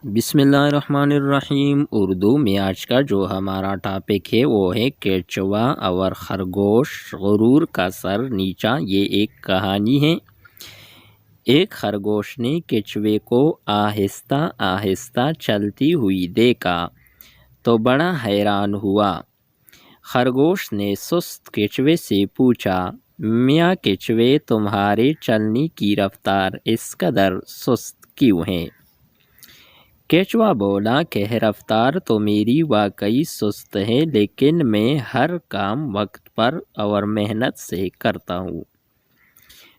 بسم اللہ الرحمن الرحیم۔ اردو میں آج کا جو ہمارا ٹاپک ہے وہ ہے کیچوا اور خرگوش، غرور کا سر نیچا۔ یہ ایک کہانی ہے۔ ایک خرگوش نے کیچوے کو آہستہ آہستہ چلتی ہوئی دیکھا تو بڑا حیران ہوا۔ خرگوش نے سست کیچوے سے پوچھا، میاں کیچوے، تمہارے چلنے کی رفتار اس قدر سست کیوں ہے؟ کیچوا بولا کہ رفتار تو میری واقعی سست ہے، لیکن میں ہر کام وقت پر اور محنت سے کرتا ہوں۔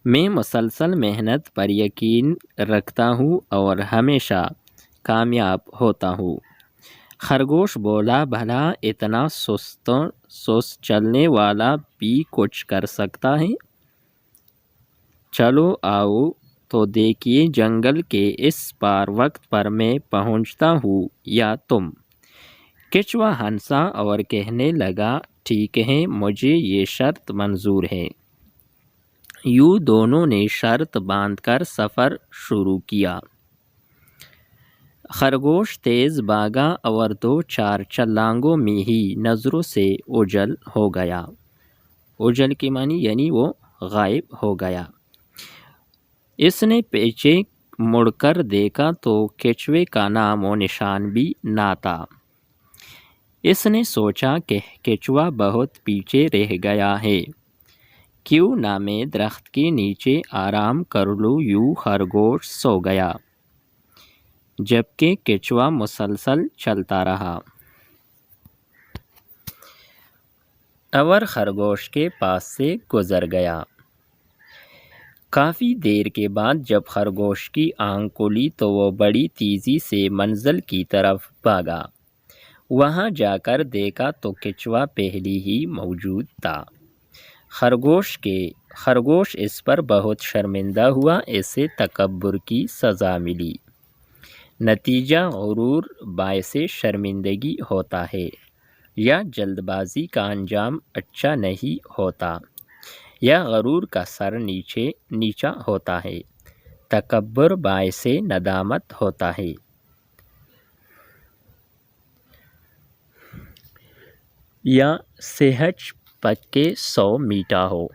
میں مسلسل محنت پر یقین رکھتا ہوں اور ہمیشہ کامیاب ہوتا ہوں۔ خرگوش بولا، بھلا اتنا سست چلنے والا بھی کچھ کر سکتا ہے؟ چلو آؤ تو دیکھیے، جنگل کے اس پار وقت پر میں پہنچتا ہوں یا تم؟ کیچوا ہنسا اور کہنے لگا، ٹھیک ہے، مجھے یہ شرط منظور ہے۔ یوں دونوں نے شرط باندھ کر سفر شروع کیا۔ خرگوش تیز بھاگا اور 2-4 چھلانگوں میں ہی نظروں سے اوجھل ہو گیا۔ اوجھل کی معنی یعنی وہ غائب ہو گیا۔ اس نے پیچھے مڑ کر دیکھا تو کیچوے کا نام و نشان بھی نہ تھا۔ اس نے سوچا کہ کیچوا بہت پیچھے رہ گیا ہے، کیوں نہ میں درخت کے نیچے آرام کر لوں۔ یوں خرگوش سو گیا، جبکہ کیچوا مسلسل چلتا رہا اور خرگوش کے پاس سے گزر گیا۔ کافی دیر کے بعد جب خرگوش کی آنکھ کھلی تو وہ بڑی تیزی سے منزل کی طرف بھاگا۔ وہاں جا کر دیکھا تو کیچوا پہلے ہی موجود تھا۔ خرگوش اس پر بہت شرمندہ ہوا۔ اسے تکبر کی سزا ملی۔ نتیجہ غرور باعث شرمندگی ہوتا ہے، یا جلد بازی کا انجام اچھا نہیں ہوتا، یا غرور کا سر نیچا ہوتا ہے۔ تکبر باعث ندامت ہوتا ہے۔ یا سہج پک کے 100 میٹھا ہو۔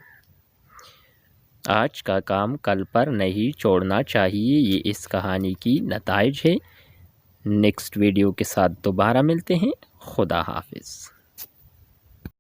آج کا کام کل پر نہیں چھوڑنا چاہیے، یہ اس کہانی کی نتائج ہے۔ نیکسٹ ویڈیو کے ساتھ دوبارہ ملتے ہیں۔ خدا حافظ۔